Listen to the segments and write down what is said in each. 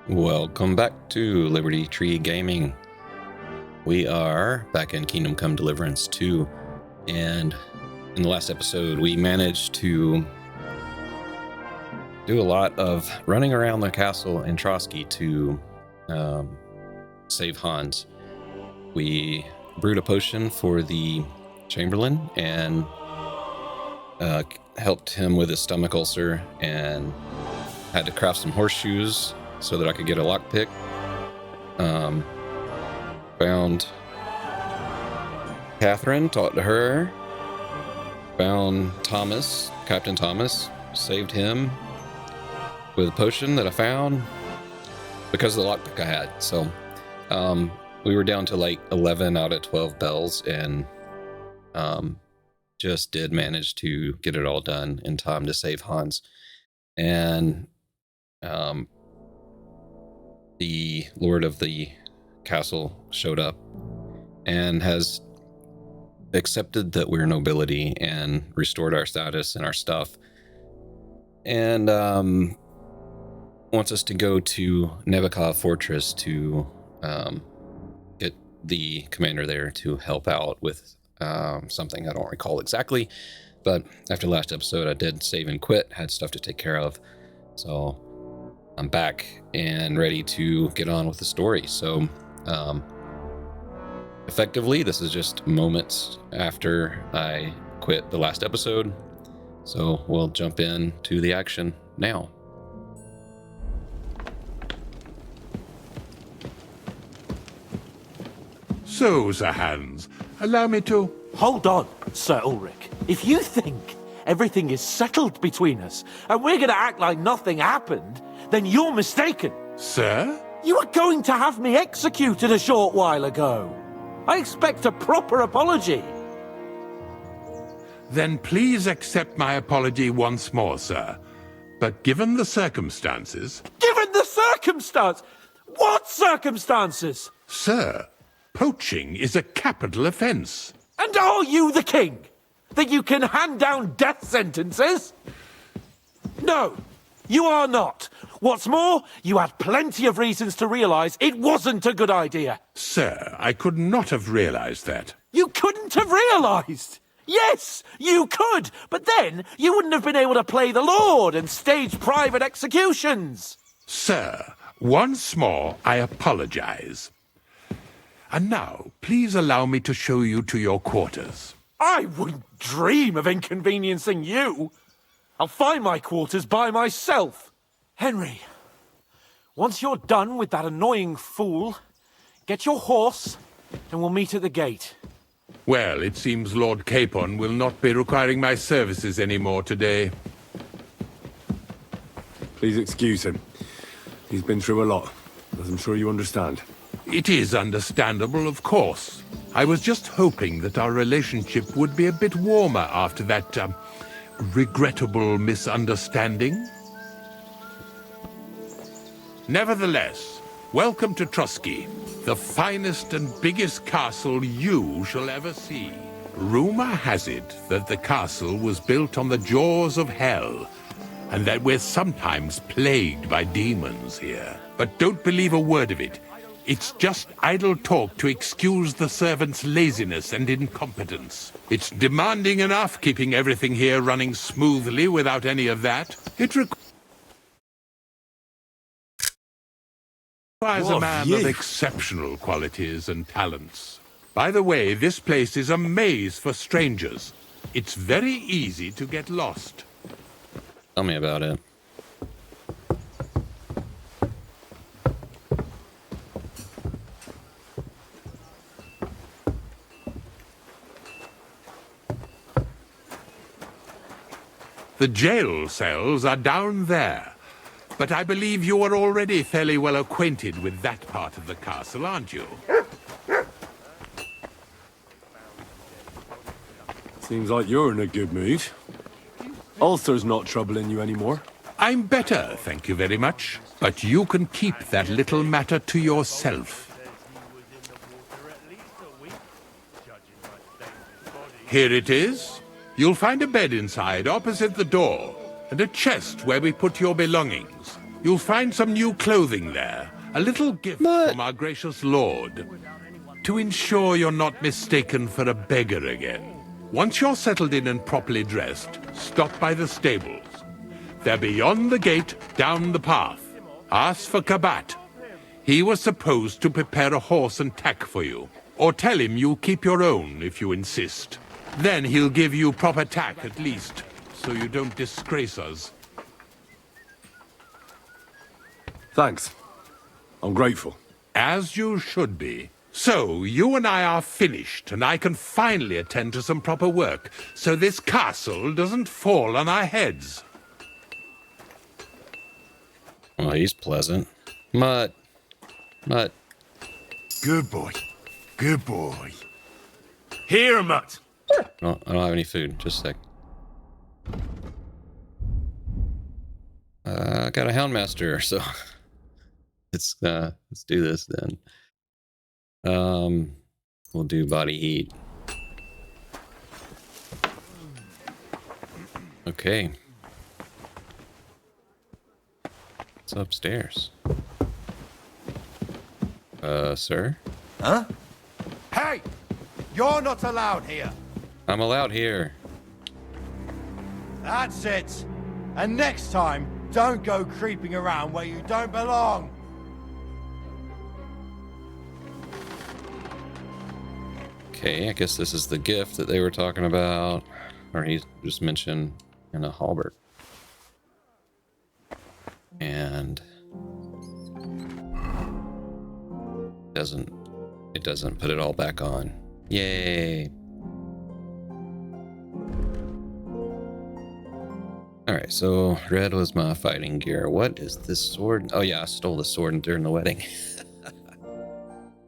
Welcome back to Liberty Tree Gaming. We are back in Kingdom Come Deliverance II, and in the last episode we managed to do a lot of running around the castle in Trotsky to save Hans. We brewed a potion for the Chamberlain and helped him with his stomach ulcer, and had to craft some horseshoes so that I could get a lockpick. Found Catherine, talked to her. Found Thomas, Captain Thomas, saved him with a potion that I found because of the lockpick I had. So we were down to like 11 out of 12 bells, and just did manage to get it all done in time to save Hans. And the Lord of the castle showed up and has accepted that we're nobility and restored our status and our stuff, and wants us to go to Nebekov Fortress to get the commander there to help out with something I don't recall exactly, but after the last episode I did save and quit, had stuff to take care of, so I'm back and ready to get on with the story. So effectively this is just moments after I quit the last episode, so we'll jump in to the action now. So, Sir Hans, allow me to... Hold on, Sir Ulrich. If you think everything is settled between us and we're going to act like nothing happened, then you're mistaken. Sir? You were going to have me executed a short while ago. I expect a proper apology. Then please accept my apology once more, sir. But given the circumstances... Given the circumstance? What circumstances? Sir, poaching is a capital offence. And are you the king? That you can hand down death sentences? No, you are not. What's more, you had plenty of reasons to realise it wasn't a good idea. Sir, I could not have realised that. You couldn't have realised? Yes, you could, but then you wouldn't have been able to play the Lord and stage private executions. Sir, once more, I apologise. And now, please allow me to show you to your quarters. I wouldn't dream of inconveniencing you. I'll find my quarters by myself. Henry, once you're done with that annoying fool, get your horse and we'll meet at the gate. Well, it seems Lord Capon will not be requiring my services anymore today. Please excuse him. He's been through a lot, as I'm sure you understand. It is understandable, of course. I was just hoping that our relationship would be a bit warmer after that, regrettable misunderstanding. Nevertheless, welcome to Trotsky, the finest and biggest castle you shall ever see. Rumor has it that the castle was built on the jaws of hell, and that we're sometimes plagued by demons here. But don't believe a word of it. It's just idle talk to excuse the servants' laziness and incompetence. It's demanding enough keeping everything here running smoothly without any of that. It requires a man of exceptional qualities and talents. By the way, this place is a maze for strangers. It's very easy to get lost. Tell me about it. The jail cells are down there, but I believe you are already fairly well acquainted with that part of the castle, aren't you? Seems like you're in a good mood. Ulcer's not troubling you anymore. I'm better, thank you very much. But you can keep that little matter to yourself. Here it is. You'll find a bed inside, opposite the door, and a chest where we put your belongings. You'll find some new clothing there. A little gift from our gracious Lord. To ensure you're not mistaken for a beggar again. Once you're settled in and properly dressed, stop by the stables. They're beyond the gate, down the path. Ask for Kabat. He was supposed to prepare a horse and tack for you. Or tell him you'll keep your own if you insist. Then he'll give you proper tack at least, so you don't disgrace us. Thanks. I'm grateful. As you should be. So, you and I are finished, and I can finally attend to some proper work, so this castle doesn't fall on our heads. Oh, he's pleasant. Mutt. Good boy. Good boy. Here, Mutt. Oh, I don't have any food. Just a sec. I got a houndmaster, so let's do this then. We'll do body heat. Okay. It's upstairs. Sir? Huh? Hey! You're not allowed here. I'm allowed here. That's it. And next time, don't go creeping around where you don't belong. Okay, I guess this is the gift that they were talking about. Or he just mentioned in a halberd. And it doesn't put it all back on. Yay. Alright, so red was my fighting gear. What is this sword? Oh yeah, I stole the sword during the wedding.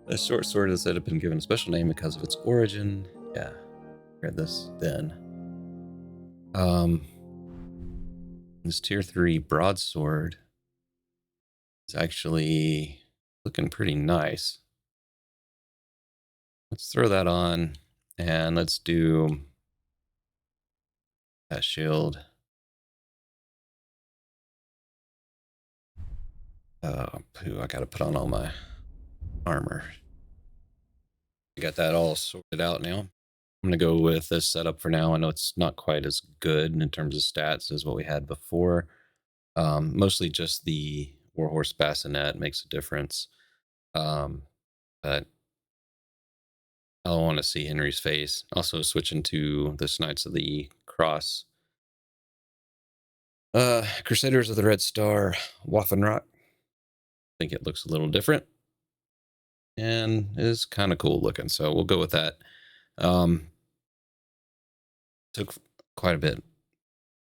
The short sword is said to have been given a special name because of its origin. Yeah, read this then. This tier 3 broadsword is actually looking pretty nice. Let's throw that on and let's do that shield. Oh, poo, I gotta put on all my armor. I got that all sorted out now. I'm gonna go with this setup for now. I know it's not quite as good in terms of stats as what we had before. Mostly just the Warhorse bassinet makes a difference. But I don't want to see Henry's face. Also switching to this Knights of the Cross. Crusaders of the Red Star, Waffenrock. I think it looks a little different. And is kind of cool looking, so we'll go with that. Took quite a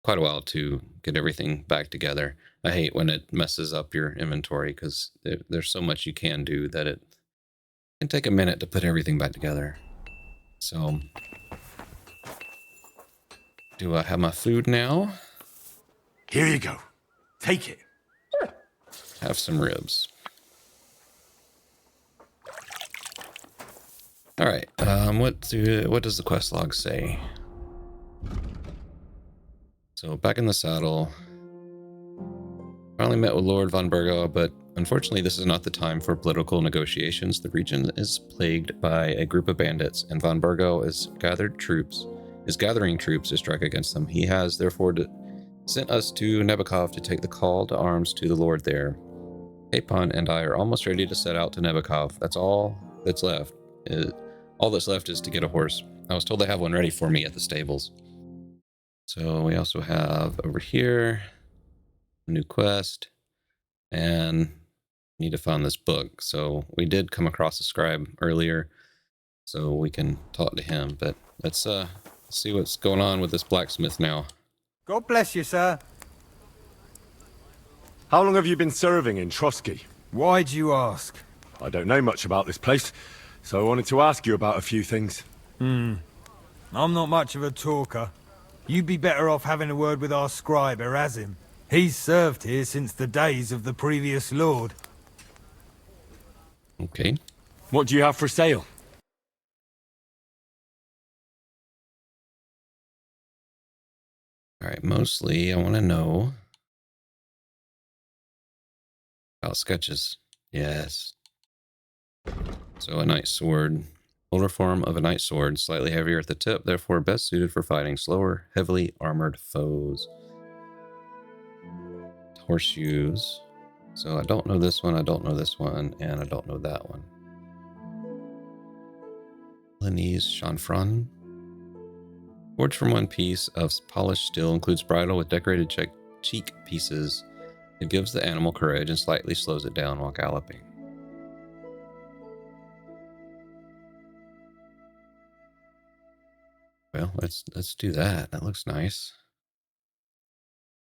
while to get everything back together. I hate when it messes up your inventory because there's so much you can do that it can take a minute to put everything back together. So, do I have my food now? Here you go. Take it. Have some ribs. All right. What does the quest log say? So back in the saddle. Finally met with Lord von Bergow, but unfortunately this is not the time for political negotiations. The region is plagued by a group of bandits, and von Bergow is gathering troops to strike against them. He has therefore sent us to Nebakov to take the call to arms to the Lord there. Capon and I are almost ready to set out to Nebakov. That's all that's left. All that's left is to get a horse. I was told they have one ready for me at the stables. So we also have over here a new quest, and need to find this book. So we did come across a scribe earlier, so we can talk to him. But let's see what's going on with this blacksmith now. God bless you, sir. How long have you been serving in Trotsky? Why'd you ask? I don't know much about this place, so I wanted to ask you about a few things. I'm not much of a talker. You'd be better off having a word with our Scribe Erazim. He's served here since the days of the previous lord. Okay. What do you have for sale? All right, mostly I want to know Oh, sketches. Yes. So a knight sword. Older form of a knight sword, slightly heavier at the tip, therefore best suited for fighting slower, heavily armored foes. Horseshoes. So I don't know this one, I don't know this one, and I don't know that one. Milanese chanfron. Forged from one piece of polished steel, includes bridle with decorated cheek pieces. It gives the animal courage and slightly slows it down while galloping. Well, let's do that. That looks nice.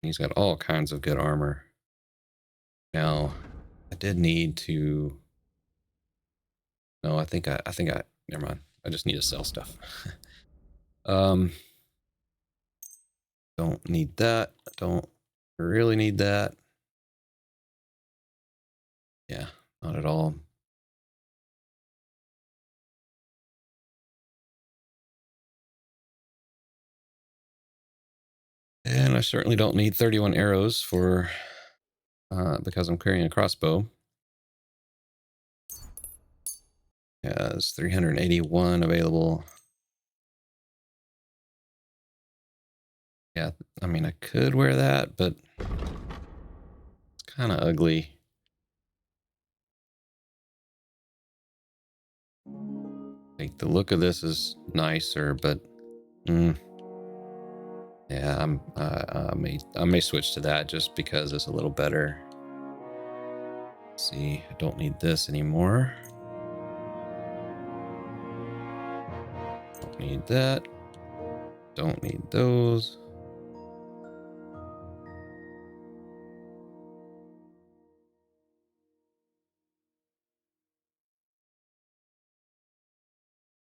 He's got all kinds of good armor. Now, I did need to. No, I think I. Never mind. I just need to sell stuff. Don't need that. Don't really need that. Yeah, not at all. And I certainly don't need 31 arrows for because I'm carrying a crossbow. Yeah, there's 381 available. Yeah, I mean, I could wear that, but it's kind of ugly. Like, the look of this is nicer, but yeah, I may switch to that just because it's a little better. Let's see, I don't need this anymore. Don't need that. Don't need those.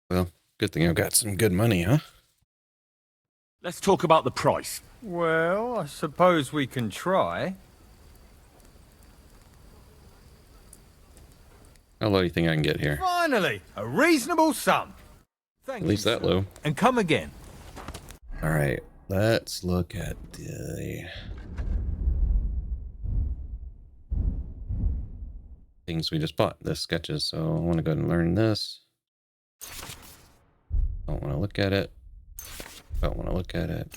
Well, good thing I've got some good money, huh? Let's talk about the price. Well, I suppose we can try. How low do you think I can get here? Finally, a reasonable sum. Thank At least you, that sir. low. And come again. All right, let's look at the things we just bought, the sketches. So I want to go ahead and learn this. Don't want to look at it. Don't want to look at it.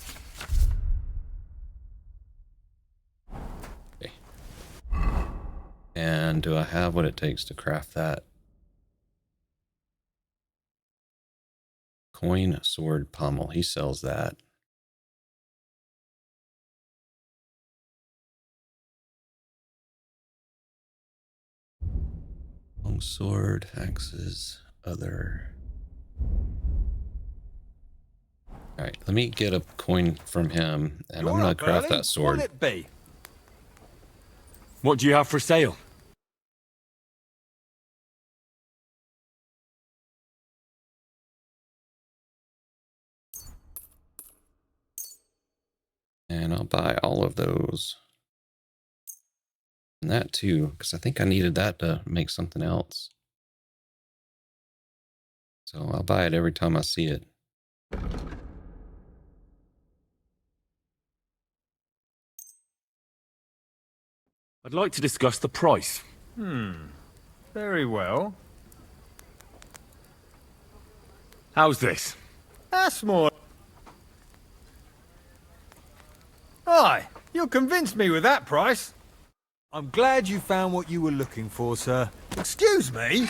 Okay. And do I have what it takes to craft that? Coin sword pommel. He sells that. Longsword, axes, other. All right, let me get a coin from him, and I'm gonna craft that sword. What'll it be? What do you have for sale? And I'll buy all of those. And that too, because I think I needed that to make something else. So I'll buy it every time I see it. I'd like to discuss the price. Very well. How's this? That's more... Aye, you'll convince me with that price. I'm glad you found what you were looking for, sir. Excuse me?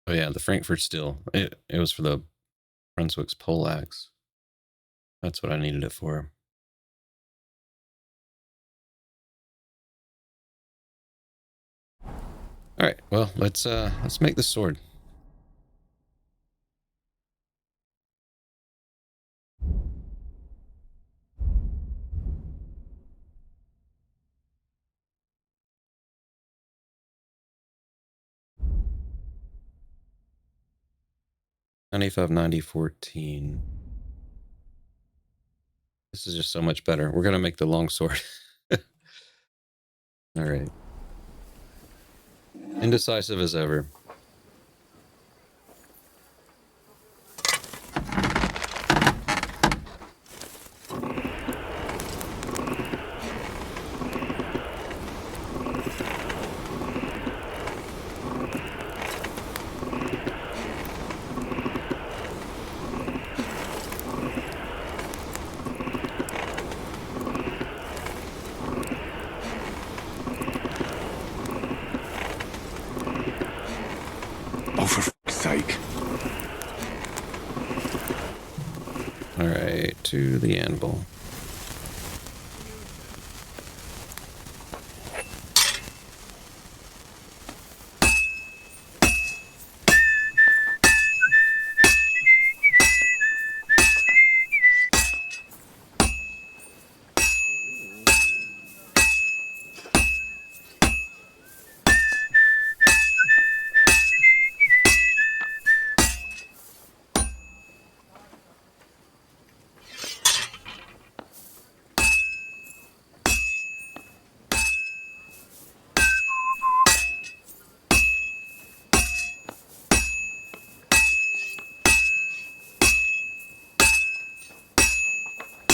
Oh yeah, the Frankfurt steel. It was for the Brunswick's poleaxe. That's what I needed it for. All right, well, let's make the sword. 95, 90, 14. This is just so much better. We're going to make the longsword. All right. Indecisive as ever. Oh, for fuck's sake. All right, to the anvil.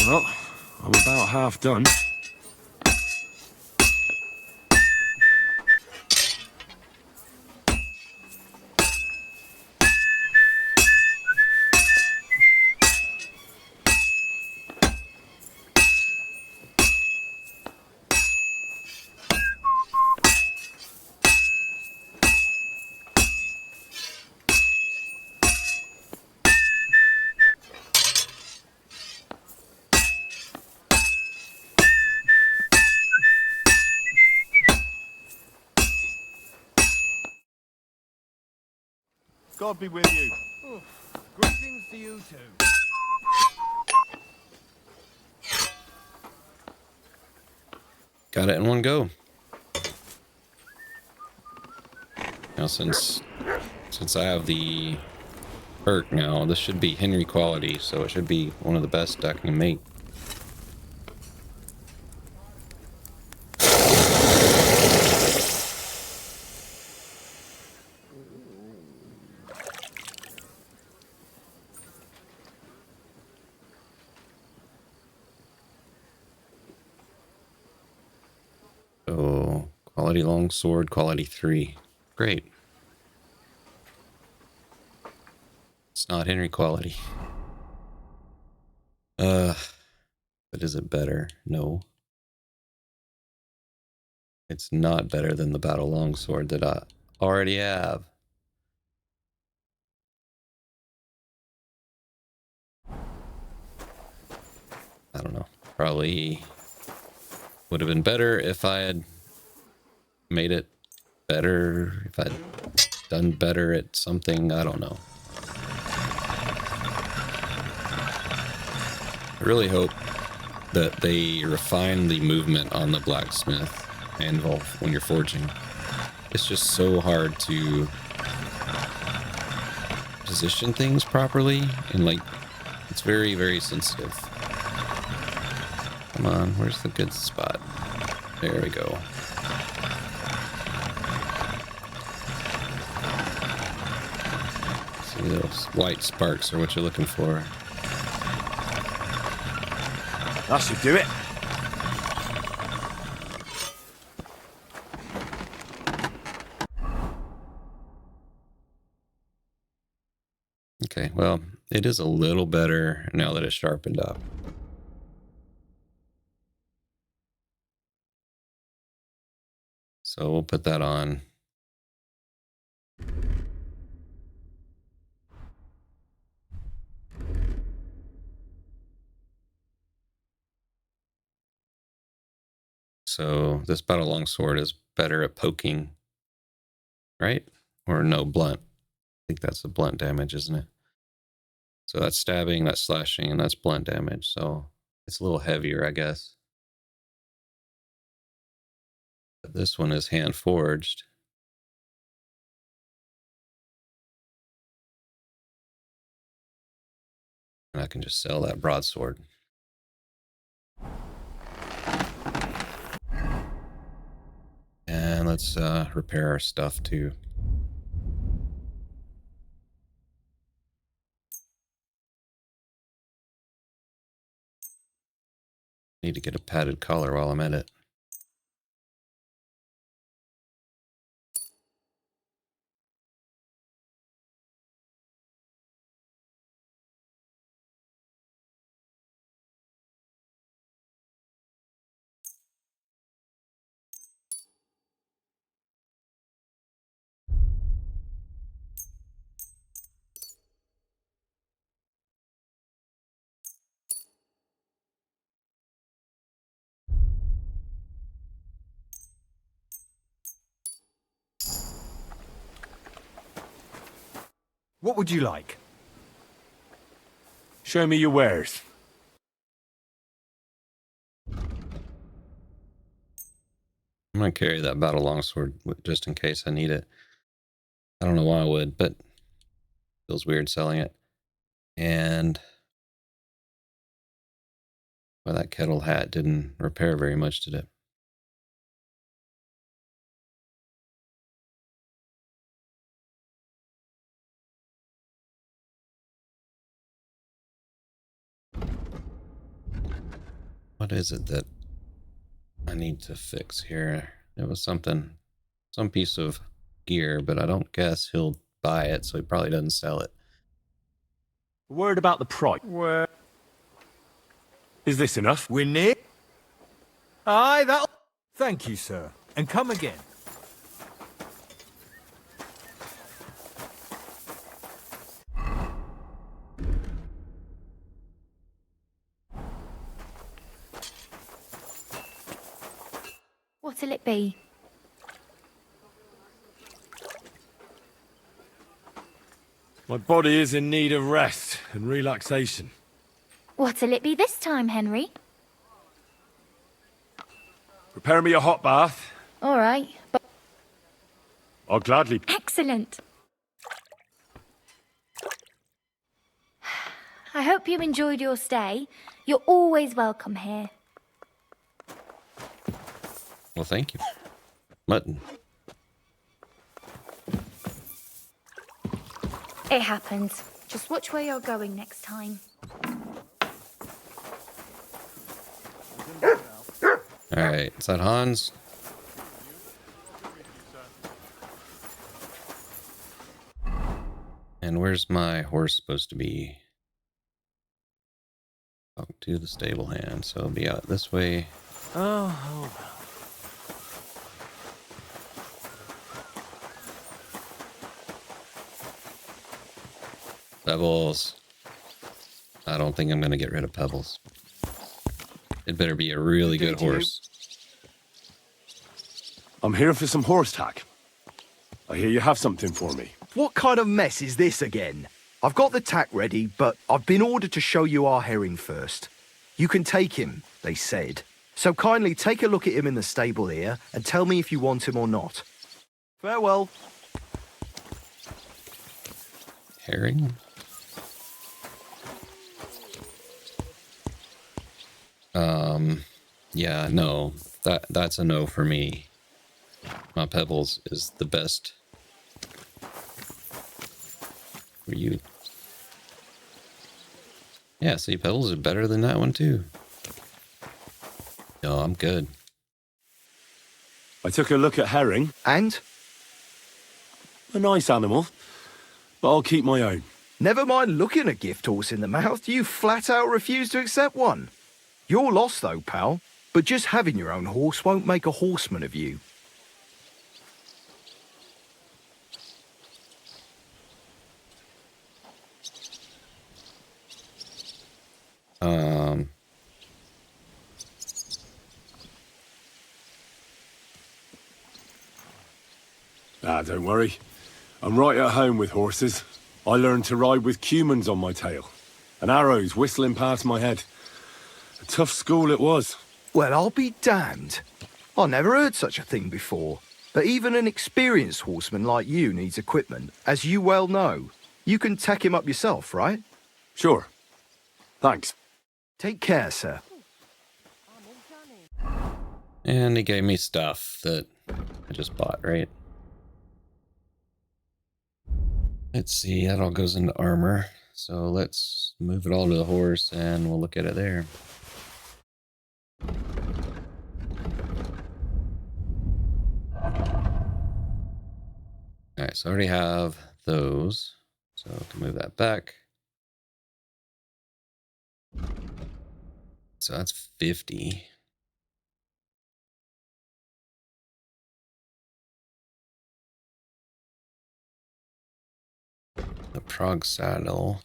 Well, I'm about half done. God be with you. Greetings to you too. Got it in one go. Now since I have the perk now, this should be Henry quality, so it should be one of the best I can make. So quality longsword, quality 3. Great. It's not Henry quality. But is it better? No. It's not better than the battle longsword that I already have. I don't know. Probably would have been better if I had made it better, if I'd done better at something. I don't know. I really hope that they refine the movement on the blacksmith anvil when you're forging. It's just so hard to position things properly, and like it's very, very sensitive. Come on, where's the good spot? There we go. See, those white sparks are what you're looking for. That should do it. Okay, well, it is a little better now that it's sharpened up. So we'll put that on. So this battle longsword is better at poking, right? Or no, blunt. I think that's the blunt damage, isn't it? So that's stabbing, that's slashing, and that's blunt damage. So it's a little heavier, I guess. But this one is hand forged. And I can just sell that broadsword. And let's repair our stuff too. Need to get a padded collar while I'm at it. What would you like? Show me your wares. I'm gonna carry that battle longsword just in case I need it. I don't know why I would, but it feels weird selling it. And well, that kettle hat didn't repair very much, did it? What is it that I need to fix here? It was something, some piece of gear, but I don't guess he'll buy it, so he probably doesn't sell it. Word about the price. Where? Is this enough? We're near. Aye, that'll... Thank you, sir. And come again. What'll it be? My body is in need of rest and relaxation. What'll it be this time, Henry? Prepare me a hot bath. All right, but... I'll gladly... Excellent. I hope you enjoyed your stay. You're always welcome here. Well, thank you. Mutton. It happens. Just watch where you're going next time. Alright, is that Hans? And where's my horse supposed to be? Talk to the stable hand, so it'll be out this way. Oh. Pebbles. I don't think I'm going to get rid of Pebbles. It better be a really good horse. I'm here for some horse tack. I hear you have something for me. What kind of mess is this again? I've got the tack ready, but I've been ordered to show you our herring first. You can take him, they said. So kindly take a look at him in the stable here and tell me if you want him or not. Farewell. Herring? Yeah, no. That's a no for me. My Pebbles is the best for you. Yeah, see, Pebbles is better than that one too. No, I'm good. I took a look at herring. And? A nice animal, but I'll keep my own. Never mind looking a gift horse in the mouth, you flat out refuse to accept one. You're lost though, pal. But just having your own horse won't make a horseman of you. Don't worry. I'm right at home with horses. I learned to ride with cumans on my tail, and arrows whistling past my head. A tough school it was. Well, I'll be damned. I never heard such a thing before. But even an experienced horseman like you needs equipment, as you well know. You can tack him up yourself, right? Sure. Thanks. Take care, sir. And he gave me stuff that I just bought, right? Let's see, that all goes into armor. So let's move it all to the horse and we'll look at it there. Alright, so I already have those. So I can move that back. So that's 50. The Prague saddle.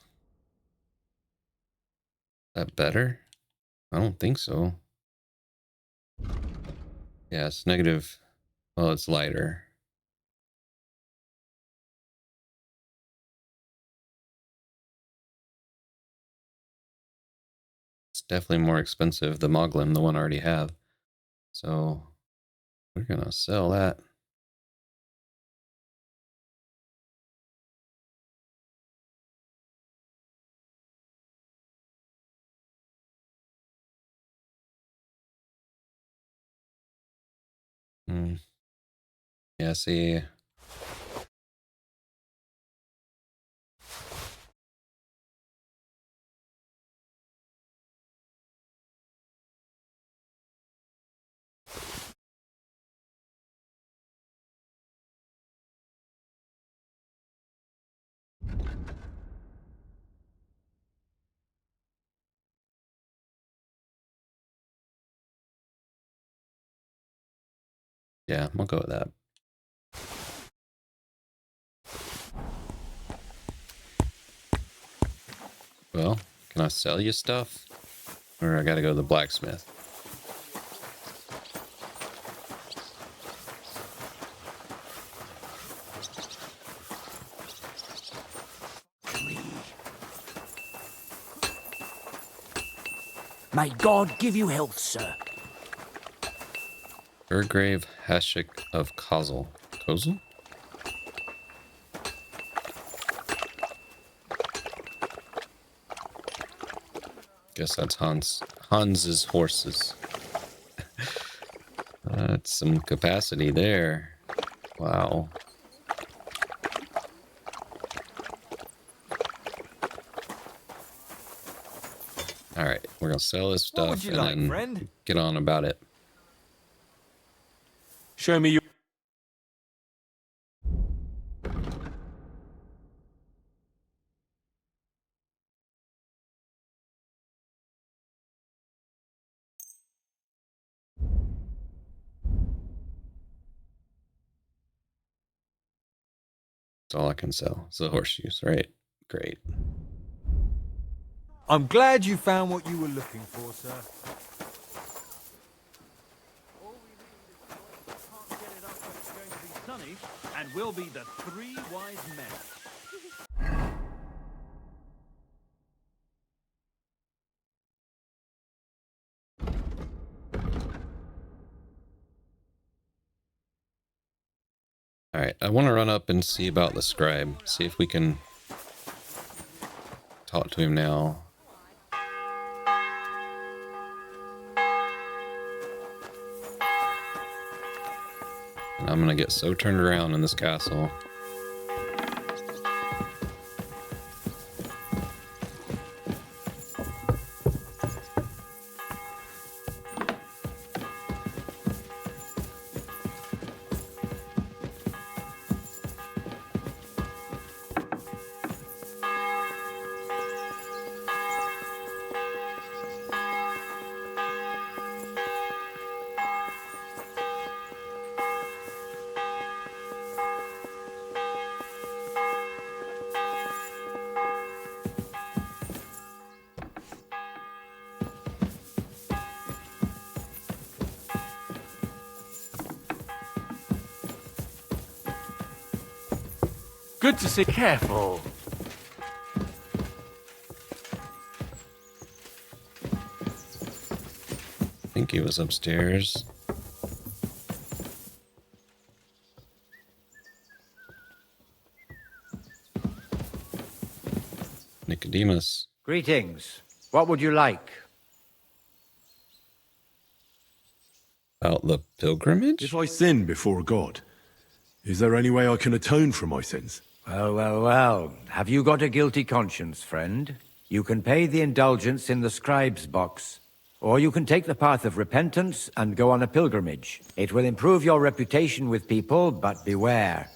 Is that better? I don't think so. Yeah, it's negative. Well, it's lighter. It's definitely more expensive, the Magnum, the one I already have. So we're gonna sell that. Yeah, see. Yeah, we'll go with that. Well, can I sell you stuff? Or I gotta go to the blacksmith? May God give you health, sir. Bergow Hersh of Kreyzl. Kreyzl? Guess that's Hans's horses. That's some capacity there. Wow. All right, we're gonna sell this What would stuff you and like, then friend? get on about it. Show me your... That's all I can sell. It's the horseshoes, right? Great. I'm glad you found what you were looking for, sir. Sunny, and we'll be the three wise men. All right, I want to run up and see about the scribe. See if we can talk to him now. And I'm gonna get so turned around in this castle. Good to see. Careful. I think he was upstairs. Nicodemus. Greetings. What would you like? About the pilgrimage? If I sin before God, is there any way I can atone for my sins? Well. Have you got a guilty conscience, friend? You can pay the indulgence in the scribe's box. Or you can take the path of repentance and go on a pilgrimage. It will improve your reputation with people, but beware.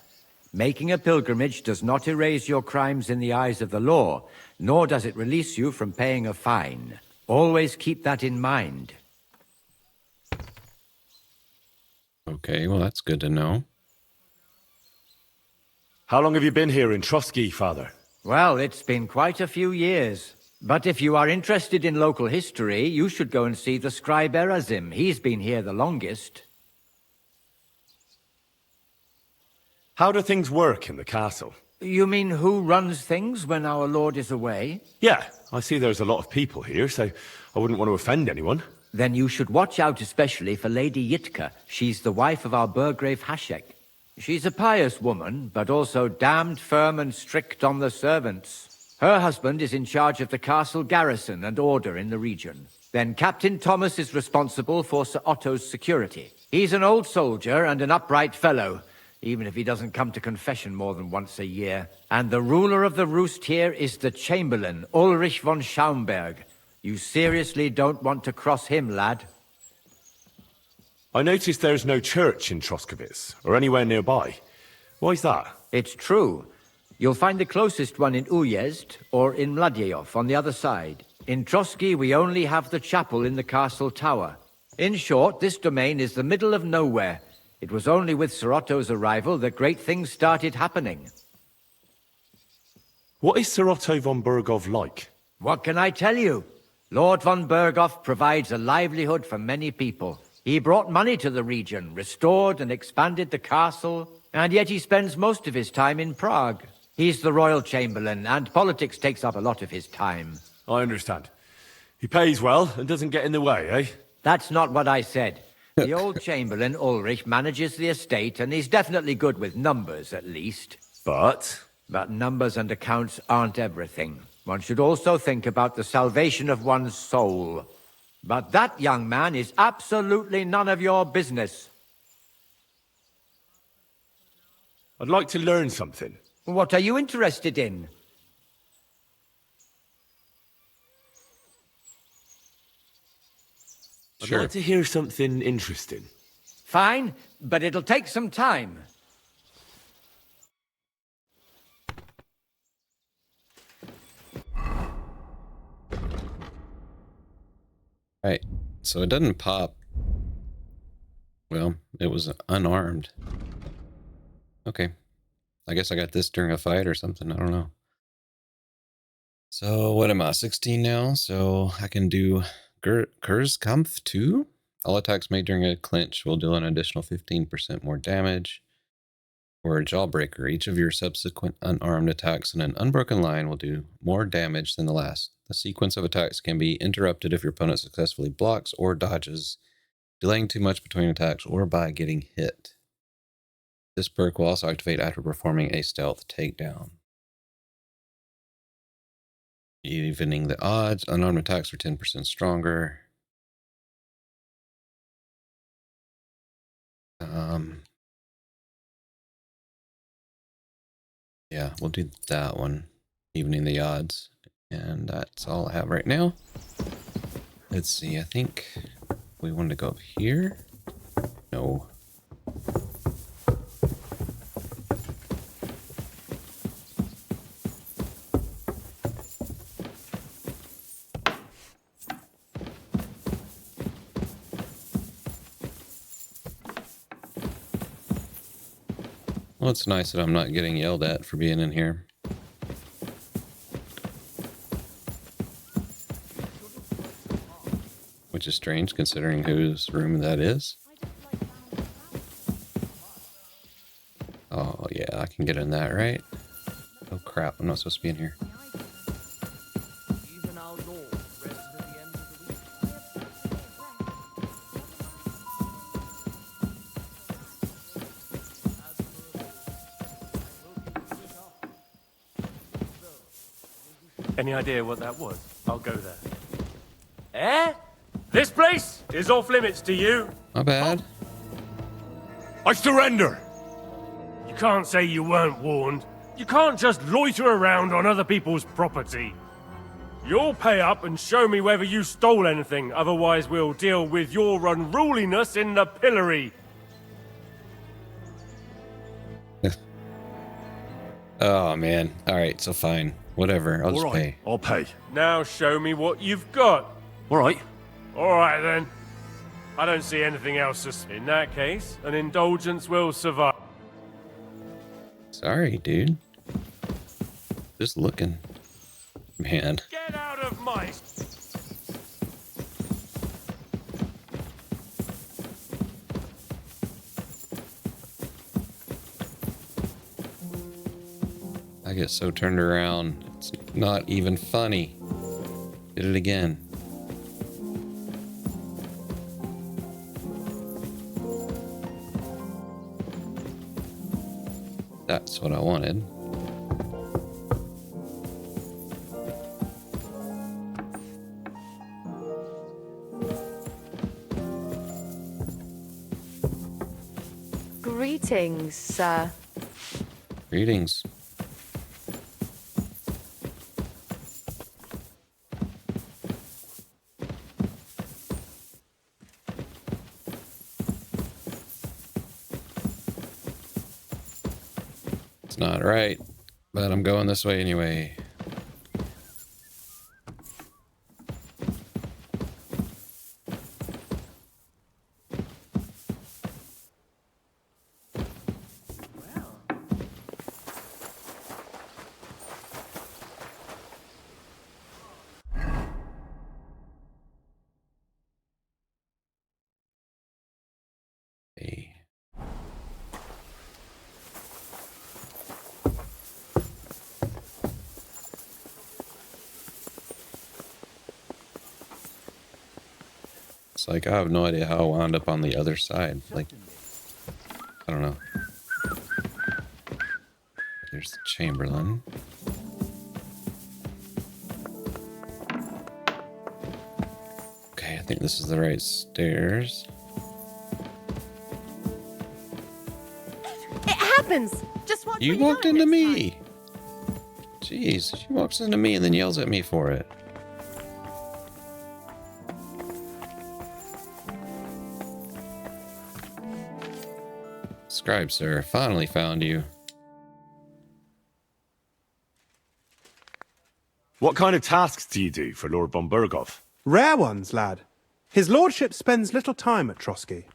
Making a pilgrimage does not erase your crimes in the eyes of the law, nor does it release you from paying a fine. Always keep that in mind. Okay, well, that's good to know. How long have you been here in Trotsky, Father? Well, it's been quite a few years. But if you are interested in local history, you should go and see the Scribe Erazim. He's been here the longest. How do things work in the castle? You mean who runs things when our lord is away? Yeah, I see there's a lot of people here, so I wouldn't want to offend anyone. Then you should watch out especially for Lady Yitka. She's the wife of our Burgrave Hashek. She's a pious woman, but also damned firm and strict on the servants. Her husband is in charge of the castle garrison and order in the region. Then Captain Thomas is responsible for Sir Otto's security. He's an old soldier and an upright fellow, even if he doesn't come to confession more than once a year. And the ruler of the roost here is the Chamberlain, Ulrich von Schaumburg. You seriously don't want to cross him, lad. I noticed there's no church in Troskowitz, or anywhere nearby. Why's that? It's true. You'll find the closest one in Uyezd, or in Mladyeyov on the other side. In Trotsky, we only have the chapel in the castle tower. In short, this domain is the middle of nowhere. It was only with Sir Otto's arrival that great things started happening. What is Sir Otto von Bergow like? What can I tell you? Lord von Bergow provides a livelihood for many people. He brought money to the region, restored and expanded the castle, and yet he spends most of his time in Prague. He's the royal chamberlain, and politics takes up a lot of his time. I understand. He pays well and doesn't get in the way, eh? That's not what I said. The old Chamberlain Ulrich manages the estate, and he's definitely good with numbers, at least. But numbers and accounts aren't everything. One should also think about the salvation of one's soul. But that young man is absolutely none of your business. I'd like to learn something. What are you interested in? I'd like to hear something interesting. Fine, but it'll take some time. Right, so it doesn't pop. Well, it was unarmed. Okay, I guess I got this during a fight or something, I don't know. So what am I, 16 now? So I can do Kurzkampf 2? All attacks made during a clinch will deal an additional 15% more damage. Or a jawbreaker. Each of your subsequent unarmed attacks in an unbroken line will do more damage than the last. The sequence of attacks can be interrupted if your opponent successfully blocks or dodges, delaying too much between attacks, or by getting hit. This perk will also activate after performing a stealth takedown. Evening the odds. Unarmed attacks are 10% stronger. Yeah, we'll do that one. Evening the odds. And that's all I have right now. Let's see, I think we wanted to go up here. No. Well, it's nice that I'm not getting yelled at for being in here. Which is strange considering whose room that is. Oh yeah, I can get in that, right? Oh crap, I'm not supposed to be in here. Any idea what that was? I'll go there. Eh? This place is off limits to you. My bad. I surrender! You can't say you weren't warned. You can't just loiter around on other people's property. You'll pay up and show me whether you stole anything, otherwise we'll deal with your unruliness in the pillory. Oh, man. All right, so fine. Whatever, I'll just pay. I'll pay. Now show me what you've got. All right. All right, then. I don't see anything else. In that case, an indulgence will survive. Sorry, dude. Just looking. Man. Get out of my... I get so turned around. It's not even funny. Did it again. That's what I wanted. Greetings, sir. Greetings. It's not right, but I'm going this way anyway. Hey. It's like I have no idea how I wound up on the other side. Like, I don't know. There's the Chamberlain. Okay, I think this is the right stairs. It happens! Just watch You where you're walked going into next me! Jeez, she walks into me and then yells at me for it. Scribe, sir, finally found you. What kind of tasks do you do for Lord von Bergow? Rare ones, lad. His lordship spends little time at Trotsky.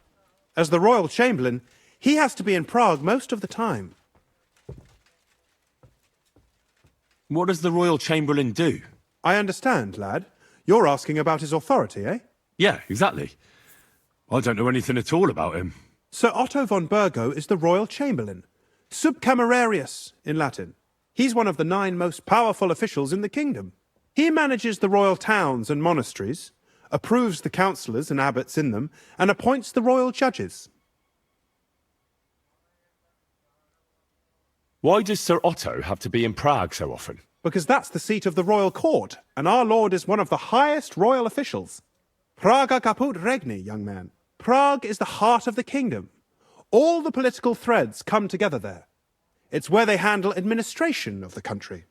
As the royal chamberlain, he has to be in Prague most of the time. What does the royal chamberlain do? I understand, lad. You're asking about his authority, eh? Yeah, exactly. I don't know anything at all about him. Sir Otto von Bergow is the royal chamberlain. Subcamerarius in Latin. He's one of the 9 most powerful officials in the kingdom. He manages the royal towns and monasteries, approves the councillors and abbots in them, and appoints the royal judges. Why does Sir Otto have to be in Prague so often? Because that's the seat of the royal court, and our lord is one of the highest royal officials. Praga caput regni, young man. Prague is the heart of the kingdom. All the political threads come together there. It's where they handle administration of the country.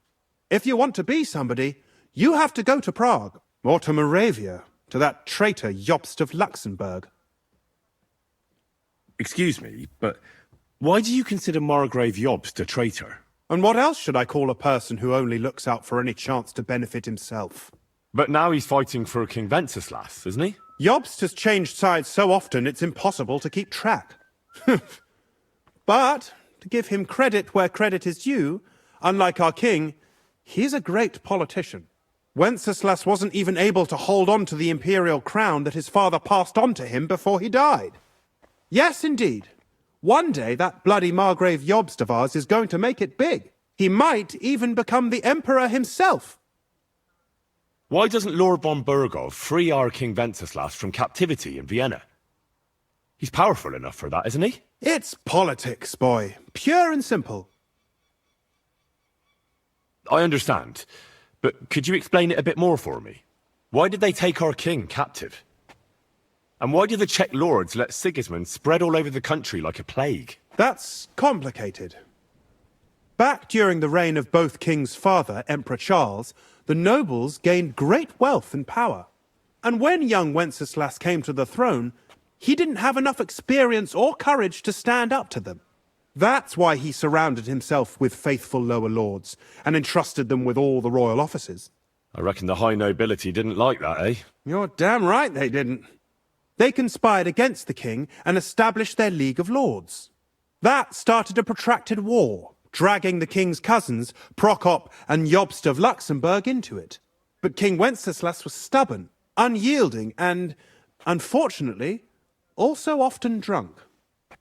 If you want to be somebody, you have to go to Prague, or to Moravia, to that traitor Jobst of Luxembourg. Excuse me, but why do you consider Margrave Jobst a traitor? And what else should I call a person who only looks out for any chance to benefit himself? But now he's fighting for King Wenceslas, isn't he? Jobst has changed sides so often it's impossible to keep track. But, to give him credit where credit is due, unlike our king, he's a great politician. Wenceslas wasn't even able to hold on to the imperial crown that his father passed on to him before he died. Yes, indeed. One day that bloody Margrave Jobst of ours is going to make it big. He might even become the emperor himself. Why doesn't Lord von Bergow free our King Wenceslas from captivity in Vienna? He's powerful enough for that, isn't he? It's politics, boy. Pure and simple. I understand, but could you explain it a bit more for me? Why did they take our king captive? And why did the Czech lords let Sigismund spread all over the country like a plague? That's complicated. Back during the reign of both King's father, Emperor Charles, the nobles gained great wealth and power. And when young Wenceslas came to the throne, he didn't have enough experience or courage to stand up to them. That's why he surrounded himself with faithful lower lords and entrusted them with all the royal offices. I reckon the high nobility didn't like that, eh? You're damn right they didn't. They conspired against the king and established their League of Lords. That started a protracted war, dragging the king's cousins, Prokop and Jobst of Luxembourg, into it. But King Wenceslas was stubborn, unyielding, and, unfortunately, also often drunk.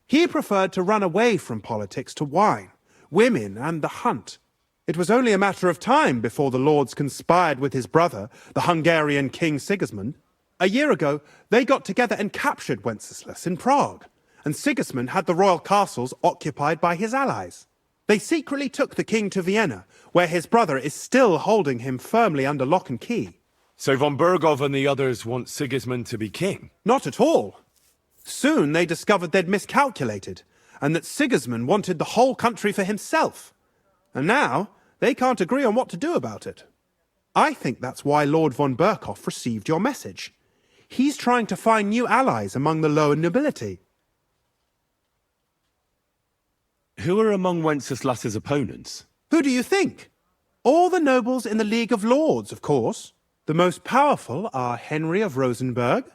He preferred to run away from politics to wine, women, and the hunt. It was only a matter of time before the lords conspired with his brother, the Hungarian King Sigismund. A year ago, they got together and captured Wenceslas in Prague, and Sigismund had the royal castles occupied by his allies. They secretly took the king to Vienna, where his brother is still holding him firmly under lock and key. So von Bergow and the others want Sigismund to be king? Not at all. Soon they discovered they'd miscalculated, and that Sigismund wanted the whole country for himself. And now, they can't agree on what to do about it. I think that's why Lord von Berkow received your message. He's trying to find new allies among the lower nobility. Who are among Wenceslas's opponents? Who do you think? All the nobles in the League of Lords, of course. The most powerful are Henry of Rosenberg,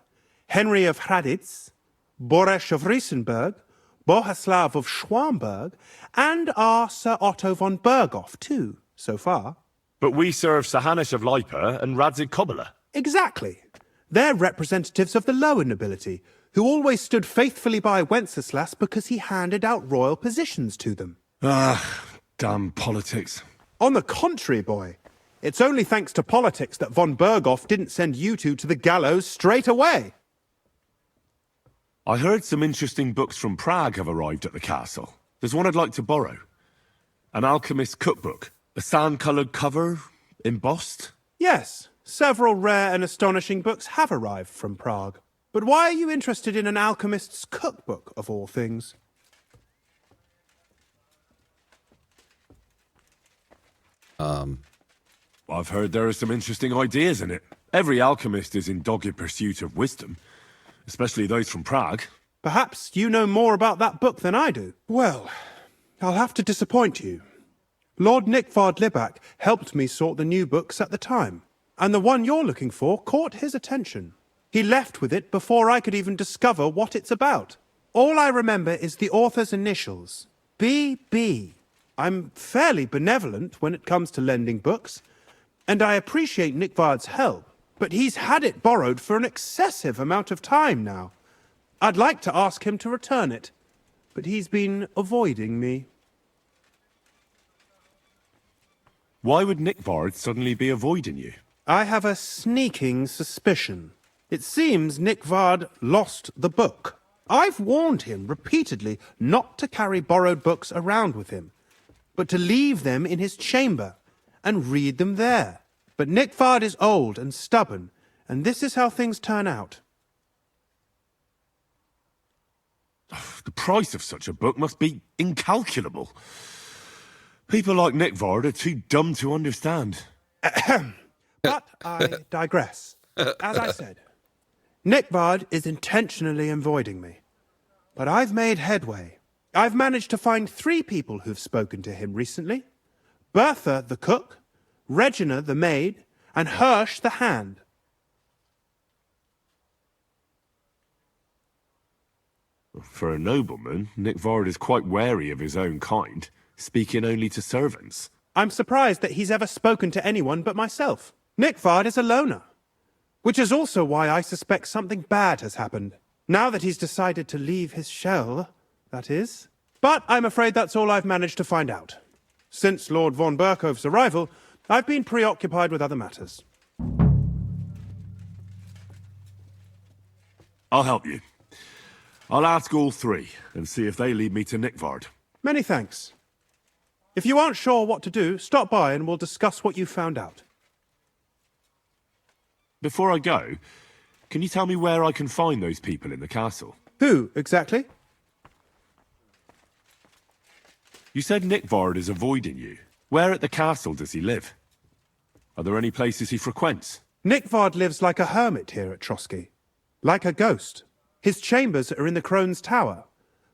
Henry of Hraditz, Boresh of Riesenberg, Bohuslav of Schwamberg, and our Sir Otto von Bergow, too, so far. But we serve Sir Hanush of Lipa and Radzig Kobyla. Exactly. They're representatives of the lower nobility, who always stood faithfully by Wenceslas because he handed out royal positions to them. Ah, damn politics. On the contrary, boy. It's only thanks to politics that von Bergow didn't send you two to the gallows straight away. I heard some interesting books from Prague have arrived at the castle. There's one I'd like to borrow. An alchemist's cookbook. A sand-coloured cover, embossed. Yes, several rare and astonishing books have arrived from Prague. But why are you interested in an alchemist's cookbook, of all things? I've heard there are some interesting ideas in it. Every alchemist is in dogged pursuit of wisdom, especially those from Prague. Perhaps you know more about that book than I do. Well, I'll have to disappoint you. Lord Nikvard Libak helped me sort the new books at the time, and the one you're looking for caught his attention. He left with it before I could even discover what it's about. All I remember is the author's initials, B.B. I'm fairly benevolent when it comes to lending books, and I appreciate Nikvard's help, but he's had it borrowed for an excessive amount of time now. I'd like to ask him to return it, but he's been avoiding me. Why would Nikvard suddenly be avoiding you? I have a sneaking suspicion. It seems Nikvard lost the book. I've warned him repeatedly not to carry borrowed books around with him, but to leave them in his chamber and read them there. But Nikvard is old and stubborn, and this is how things turn out. The price of such a book must be incalculable. People like Nikvard are too dumb to understand. But I digress. As I said, Nikvard is intentionally avoiding me. But I've made headway. I've managed to find 3 people who've spoken to him recently. Bertha, the cook, Regina, the maid, and Hersh, the hand. For a nobleman, Nikvard is quite wary of his own kind, speaking only to servants. I'm surprised that he's ever spoken to anyone but myself. Nikvard is a loner, which is also why I suspect something bad has happened. Now that he's decided to leave his shell, that is. But I'm afraid that's all I've managed to find out. Since Lord von Berkow's arrival, I've been preoccupied with other matters. I'll help you. I'll ask all 3 and see if they lead me to Nikvard. Many thanks. If you aren't sure what to do, stop by and we'll discuss what you found out. Before I go, can you tell me where I can find those people in the castle? Who, exactly? You said Nikvard is avoiding you. Where at the castle does he live? Are there any places he frequents? Nikvard lives like a hermit here at Trotsky. Like a ghost. His chambers are in the Crone's tower.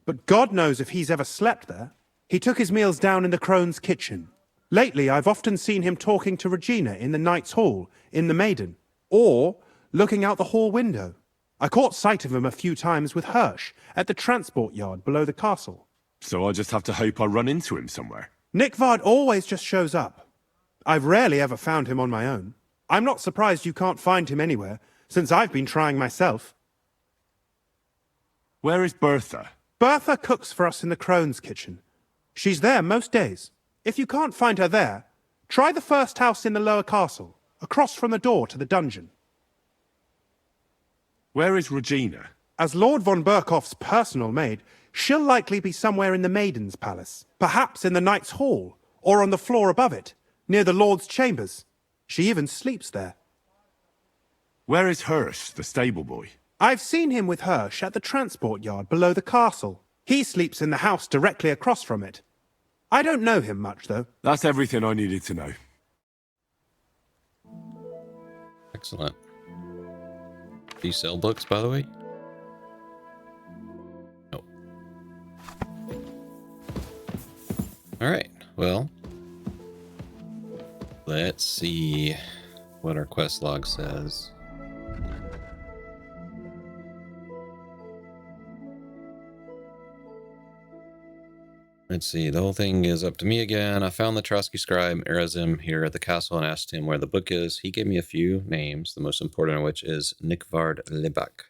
But God knows if he's ever slept there. He took his meals down in the Crone's kitchen. Lately, I've often seen him talking to Regina in the Knight's Hall, in the Maiden, or looking out the hall window. I caught sight of him a few times with Hersh at the transport yard below the castle. So I just have to hope I run into him somewhere. Nikvard always just shows up. I've rarely ever found him on my own. I'm not surprised you can't find him anywhere, since I've been trying myself. Where is Bertha? Bertha cooks for us in the Crone's kitchen. She's there most days. If you can't find her there, try the first house in the lower castle, across from the door to the dungeon. Where is Regina? As Lord von Berkoff's personal maid, she'll likely be somewhere in the Maiden's Palace, perhaps in the Knight's Hall, or on the floor above it, near the Lord's chambers. She even sleeps there. Where is Hersh, the stable boy? I've seen him with Hersh at the transport yard below the castle. He sleeps in the house directly across from it. I don't know him much, though. That's everything I needed to know. Excellent. Do you sell books, by the way? No. Alright, well, let's see what our quest log says. Let's see, the whole thing is up to me again. I found the Trotsky Scribe Erazim here at the castle and asked him where the book is. He gave me a few names, the most important of which is Nikvard Libak.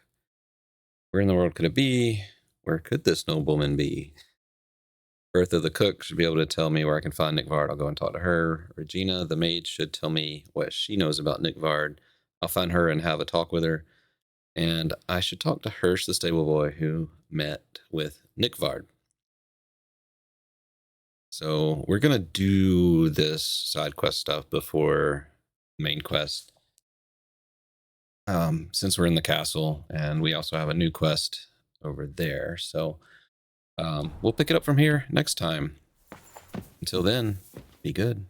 Where in the world could it be? Where could this nobleman be? Bertha the cook should be able to tell me where I can find Nikvard. I'll go and talk to her. Regina the maid should tell me what she knows about Nikvard. I'll find her and have a talk with her. And I should talk to Hersh the stable boy who met with Nikvard. So we're going to do this side quest stuff before main quest. Since we're in the castle and we also have a new quest over there. So we'll pick it up from here next time. Until then, be good.